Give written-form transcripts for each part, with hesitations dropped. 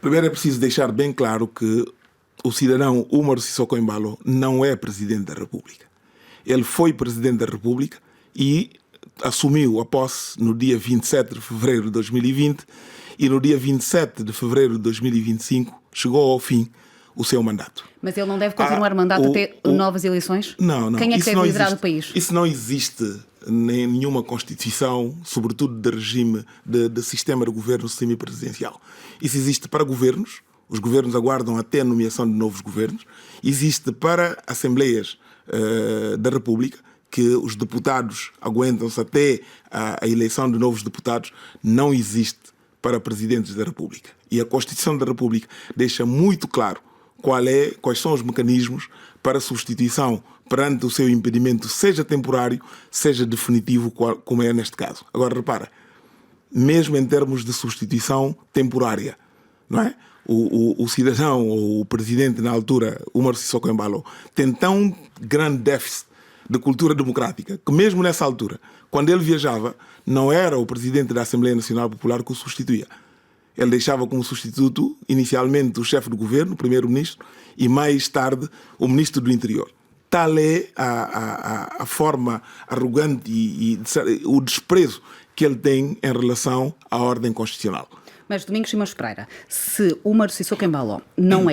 Primeiro é preciso deixar bem claro que o cidadão Umaro Sissoko Embalo não é Presidente da República. Ele foi Presidente da República e assumiu a posse no dia 27 de fevereiro de 2020 e no dia 27 de fevereiro de 2025 chegou ao fim o seu mandato. Mas ele não deve continuar mandato até novas eleições? Não. Quem é que deve liderar o país? Isso não existe em nenhuma Constituição, sobretudo de regime, de sistema de governo semipresidencial. Isso existe para governos, os governos aguardam até a nomeação de novos governos. Existe para assembleias da República, que os deputados aguentam-se até a eleição de novos deputados. Não existe para presidentes da República. E a Constituição da República deixa muito claro quais são os mecanismos para substituição perante o seu impedimento, seja temporário, seja definitivo, como é neste caso. Agora, repara, mesmo em termos de substituição temporária, não é? O cidadão ou o presidente na altura, Umaro Sissoko Embalo, tem tão grande déficit de cultura democrática que mesmo nessa altura, quando ele viajava, não era o presidente da Assembleia Nacional Popular que o substituía. Ele deixava como substituto, inicialmente, o chefe do governo, o primeiro-ministro, e mais tarde o ministro do Interior. Tal é a forma arrogante e o desprezo que ele tem em relação à ordem constitucional. Mas, Domingos Simões Pereira, se Umaro Sissoko Embalo não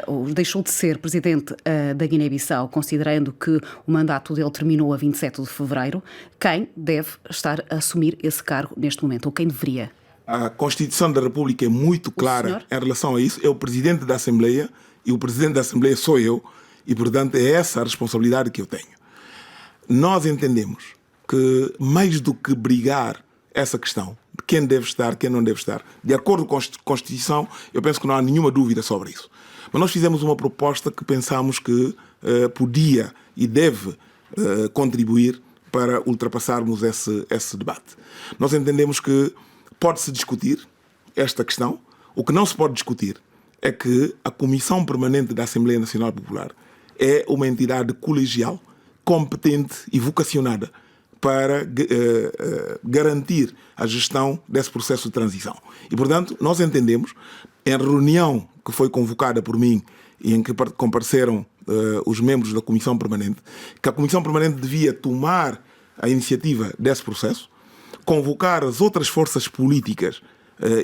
ou deixou de ser presidente da Guiné-Bissau, considerando que o mandato dele terminou a 27 de fevereiro, quem deve estar a assumir esse cargo neste momento? Ou quem deveria? A Constituição da República é muito clara em relação a isso. É o presidente da Assembleia e o presidente da Assembleia sou eu e, portanto, é essa a responsabilidade que eu tenho. Nós entendemos que, mais do que brigar essa questão de quem deve estar, quem não deve estar, de acordo com a Constituição, eu penso que não há nenhuma dúvida sobre isso. Mas nós fizemos uma proposta que pensamos que podia e deve contribuir para ultrapassarmos esse debate. Nós entendemos que pode-se discutir esta questão. O que não se pode discutir é que a Comissão Permanente da Assembleia Nacional Popular é uma entidade colegial, competente e vocacionada para garantir a gestão desse processo de transição. E, portanto, nós entendemos, em reunião que foi convocada por mim e em que compareceram os membros da Comissão Permanente, que a Comissão Permanente devia tomar a iniciativa desse processo, convocar as outras forças políticas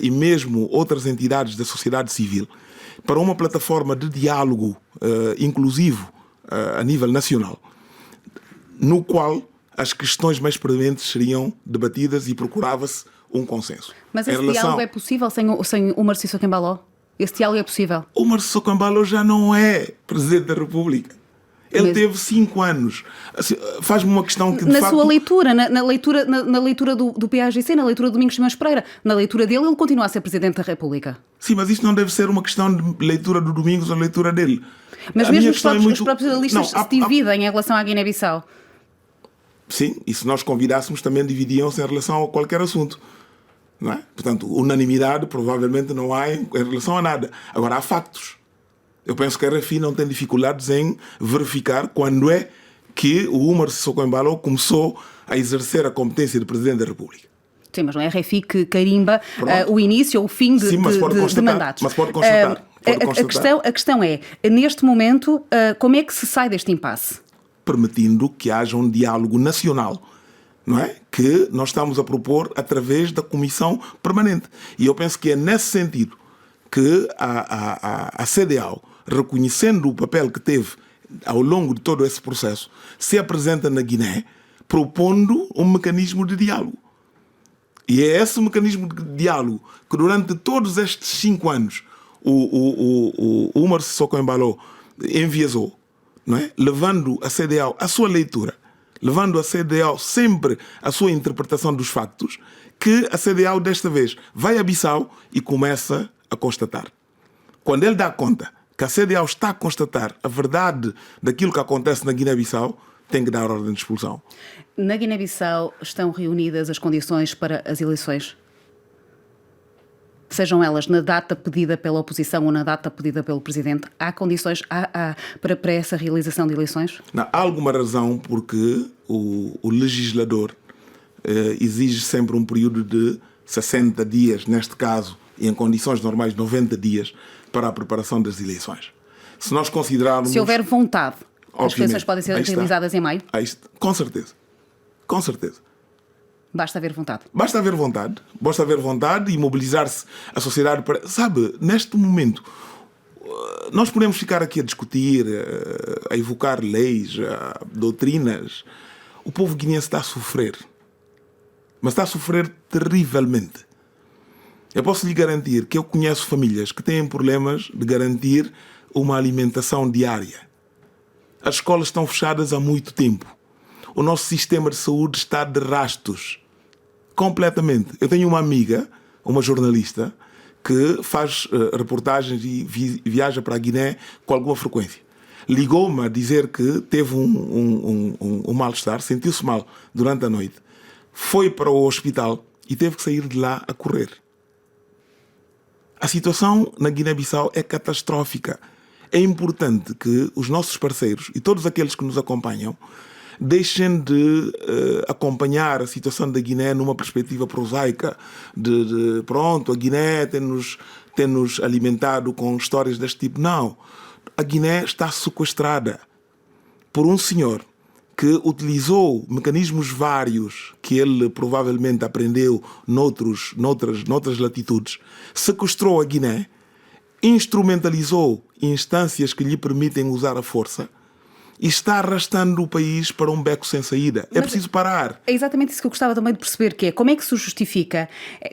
e mesmo outras entidades da sociedade civil para uma plataforma de diálogo inclusivo a nível nacional, no qual as questões mais prementes seriam debatidas e procurava-se um consenso. Mas esse diálogo é possível sem Umaro Sissoko Embalo? Esse diálogo é possível? Umaro Sissoko Embalo já não é Presidente da República. Ele teve 5 anos. Assim, faz-me uma questão que, de facto... Sua leitura, na leitura do PAGC, na leitura do Domingos Simões Pereira, na leitura dele, ele continua a ser Presidente da República. Sim, mas isto não deve ser uma questão de leitura do Domingos ou leitura dele. Mas mesmo os próprios analistas se dividem em relação à Guiné-Bissau. Sim, e se nós convidássemos também dividiam-se em relação a qualquer assunto. Não é? Portanto, unanimidade provavelmente não há em relação a nada. Agora, há factos. Eu penso que a RFI não tem dificuldades em verificar quando é que o Umaro Sissoko Embalo começou a exercer a competência de Presidente da República. Sim, mas não é a RFI que carimba o início ou o fim de mandatos. Mas pode constatar. A questão é, neste momento, como é que se sai deste impasse? Permitindo que haja um diálogo nacional, não é? Que nós estamos a propor através da Comissão Permanente. E eu penso que é nesse sentido que a CEDEAO, reconhecendo o papel que teve ao longo de todo esse processo, se apresenta na Guiné propondo um mecanismo de diálogo. E é esse mecanismo de diálogo que durante todos estes 5 anos o Umaro Sissoko Embalo enviesou, não é? Levando a CEDEAO a sua leitura, levando a CEDEAO sempre a sua interpretação dos factos, que a CEDEAO desta vez vai a Bissau e começa a constatar. Quando ele dá conta que a CEDEAO está a constatar a verdade daquilo que acontece na Guiné-Bissau, tem que dar ordem de expulsão. Na Guiné-Bissau estão reunidas as condições para as eleições? Sejam elas na data pedida pela oposição ou na data pedida pelo Presidente, há condições para essa realização de eleições? Não, há alguma razão porque o legislador exige sempre um período de 60 dias, neste caso, e em condições normais 90 dias para a preparação das eleições. Se nós considerarmos... Se houver vontade, as eleições podem ser realizadas em maio? Com certeza. Com certeza. Basta haver vontade. Basta haver vontade e mobilizar-se a sociedade para... Sabe, neste momento, nós podemos ficar aqui a discutir, a evocar leis, doutrinas. O povo guineense está a sofrer. Mas está a sofrer terrivelmente. Eu posso lhe garantir que eu conheço famílias que têm problemas de garantir uma alimentação diária. As escolas estão fechadas há muito tempo. O nosso sistema de saúde está de rastos. Completamente. Eu tenho uma amiga, uma jornalista, que faz reportagens e viaja para a Guiné com alguma frequência. Ligou-me a dizer que teve um mal-estar, sentiu-se mal durante a noite, foi para o hospital e teve que sair de lá a correr. A situação na Guiné-Bissau é catastrófica. É importante que os nossos parceiros e todos aqueles que nos acompanham deixem de acompanhar a situação da Guiné numa perspectiva prosaica de pronto, a Guiné tem-nos alimentado com histórias deste tipo. Não. A Guiné está sequestrada por um senhor que utilizou mecanismos vários que ele provavelmente aprendeu noutras latitudes, sequestrou a Guiné, instrumentalizou instâncias que lhe permitem usar a força e está arrastando o país para um beco sem saída. É preciso parar. É exatamente isso que eu gostava também de perceber, que é como é que se justifica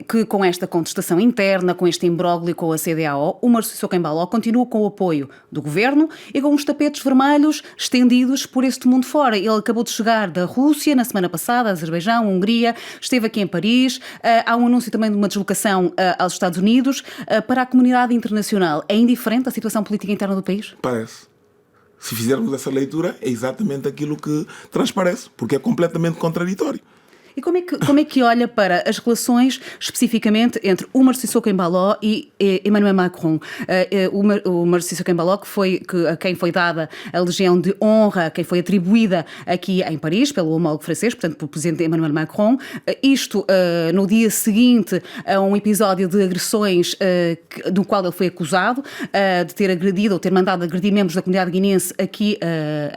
que com esta contestação interna, com este imbróglio com a CEDEAO, o Umaru Sissoko Embaló continua com o apoio do governo e com os tapetes vermelhos estendidos por este mundo fora. Ele acabou de chegar da Rússia na semana passada, Azerbaijão, Hungria, esteve aqui em Paris. Há um anúncio também de uma deslocação aos Estados Unidos. Para a comunidade internacional, é indiferente a situação política interna do país? Parece. Se fizermos essa leitura, é exatamente aquilo que transparece, porque é completamente contraditório. E como é que olha para as relações, especificamente, entre Umaru Sissoko Embaló e Emmanuel Macron? O Umaru Sissoko Embaló, a quem foi dada a Legião de Honra, a quem foi atribuída aqui em Paris, pelo homólogo francês, portanto, pelo presidente Emmanuel Macron. Isto no dia seguinte a um episódio de agressões do qual ele foi acusado de ter agredido ou ter mandado agredir membros da comunidade guineense aqui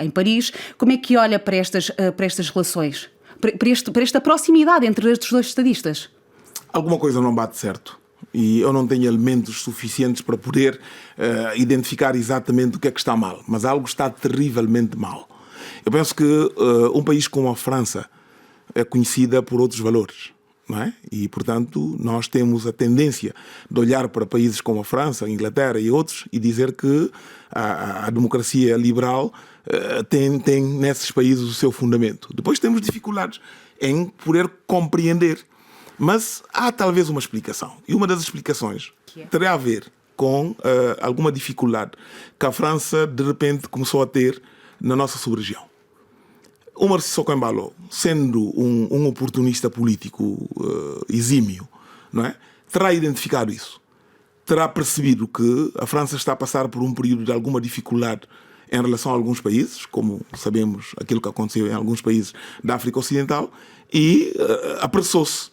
em Paris. Como é que olha para estas relações? Para esta proximidade entre estes dois estadistas? Alguma coisa não bate certo. E eu não tenho elementos suficientes para poder identificar exatamente o que é que está mal. Mas algo está terrivelmente mal. Eu penso que um país como a França é conhecida por outros valores. Não é? E, portanto, nós temos a tendência de olhar para países como a França, a Inglaterra e outros e dizer que a democracia liberal tem nesses países o seu fundamento. Depois temos dificuldades em poder compreender. Mas há talvez uma explicação. E uma das explicações terá a ver com alguma dificuldade que a França, de repente, começou a ter na nossa sub-região. Umaru Sissoko Embaló, sendo um oportunista político exímio, não é? Terá identificado isso. Terá percebido que a França está a passar por um período de alguma dificuldade em relação a alguns países, como sabemos aquilo que aconteceu em alguns países da África Ocidental, e apressou-se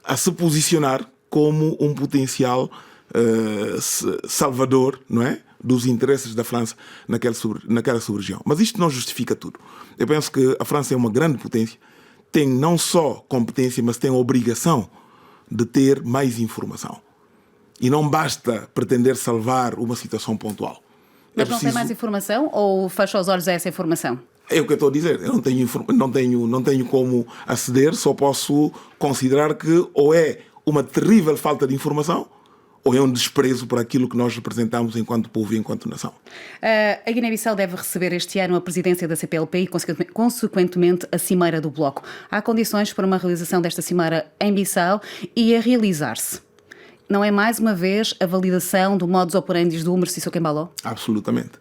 a se posicionar como um potencial salvador, não é? Dos interesses da França naquela sub-região. Mas isto não justifica tudo. Eu penso que a França é uma grande potência, tem não só competência, mas tem a obrigação de ter mais informação. E não basta pretender salvar uma situação pontual. Mas não tem mais informação ou fecha os olhos a essa informação? É o que eu estou a dizer. Eu não tenho como aceder, só posso considerar que ou é uma terrível falta de informação ou é um desprezo por aquilo que nós representamos enquanto povo e enquanto nação. A Guiné-Bissau deve receber este ano a presidência da CPLP e, consequentemente, a Cimeira do Bloco. Há condições para uma realização desta Cimeira em Bissau e a realizar-se. Não é mais uma vez a validação do modus operandi do Umaru Sissoko Embaló? Absolutamente.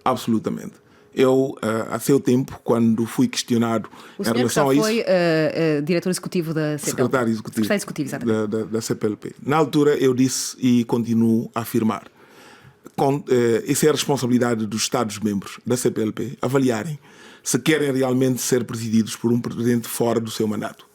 Absolutamente. Eu, a seu tempo, quando fui questionado em relação a isso... O senhor foi diretor executivo da CPLP. Secretário executivo exatamente. Da CPLP. Na altura eu disse e continuo a afirmar, essa é a responsabilidade dos Estados-membros da CPLP, avaliarem se querem realmente ser presididos por um presidente fora do seu mandato.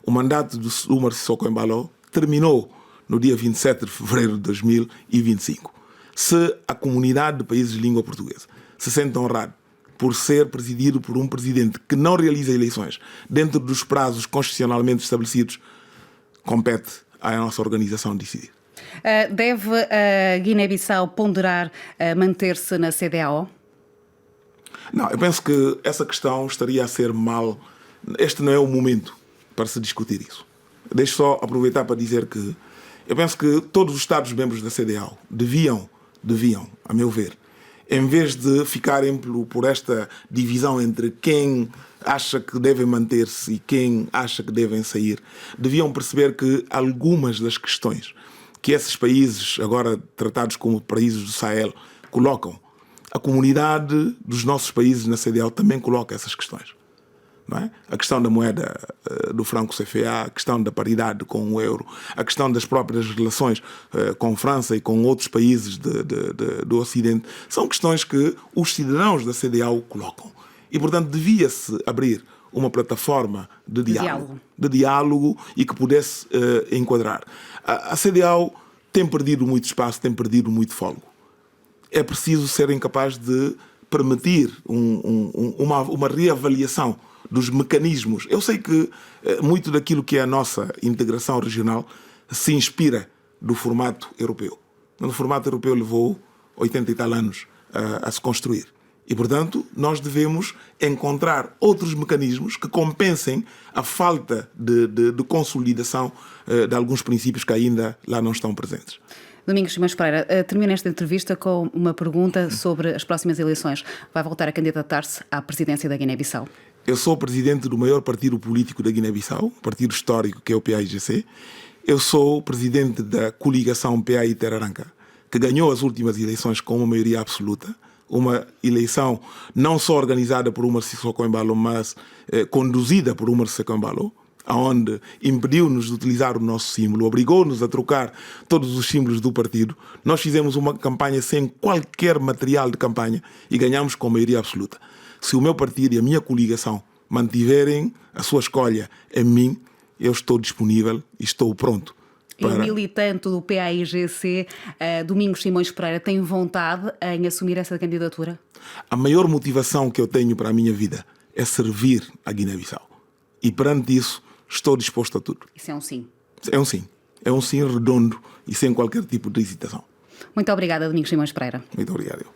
O mandato do Umaru Sissoko Embaló terminou no dia 27 de fevereiro de 2025. Se a comunidade de países de língua portuguesa se sente honrado por ser presidido por um presidente que não realiza eleições dentro dos prazos constitucionalmente estabelecidos, compete à nossa organização decidir. Deve a Guiné-Bissau ponderar manter-se na CEDEAO? Não, eu penso que essa questão estaria a ser mal. Este não é o momento para se discutir isso. Deixo só aproveitar para dizer que eu penso que todos os Estados-membros da CEDEAO deviam, a meu ver, em vez de ficarem por esta divisão entre quem acha que devem manter-se e quem acha que devem sair, deviam perceber que algumas das questões que esses países, agora tratados como países do Sahel, colocam, a comunidade dos nossos países na CEDEAO também coloca essas questões. Não é? A questão da moeda do franco CFA, a questão da paridade com o euro, a questão das próprias relações com França e com outros países do Ocidente, são questões que os cidadãos da CEDEAO colocam. E, portanto, devia-se abrir uma plataforma de diálogo e que pudesse enquadrar. A CEDEAO tem perdido muito espaço, tem perdido muito fôlego. É preciso serem capazes de permitir uma reavaliação dos mecanismos. Eu sei que muito daquilo que é a nossa integração regional se inspira do formato europeu. No formato europeu levou 80 e tal anos a se construir. E, portanto, nós devemos encontrar outros mecanismos que compensem a falta de consolidação de alguns princípios que ainda lá não estão presentes. Domingos Simões Pereira, termina esta entrevista com uma pergunta sobre as próximas eleições. Vai voltar a candidatar-se à presidência da Guiné-Bissau? Eu sou presidente do maior partido político da Guiné-Bissau, partido histórico que é o PAIGC. Eu sou presidente da coligação PAI Teraranca, que ganhou as últimas eleições com uma maioria absoluta. Uma eleição não só organizada por Umar Sissoko Embalo, mas conduzida por Umar Sissoko Embalo, onde impediu-nos de utilizar o nosso símbolo, obrigou-nos a trocar todos os símbolos do partido. Nós fizemos uma campanha sem qualquer material de campanha e ganhamos com maioria absoluta. Se o meu partido e a minha coligação mantiverem a sua escolha em mim, eu estou disponível e estou pronto. E o militante do PAIGC, Domingos Simões Pereira, tem vontade em assumir essa candidatura? A maior motivação que eu tenho para a minha vida é servir a Guiné-Bissau. E perante isso, estou disposto a tudo. Isso é um sim? É um sim. É um sim redondo e sem qualquer tipo de hesitação. Muito obrigada, Domingos Simões Pereira. Muito obrigado.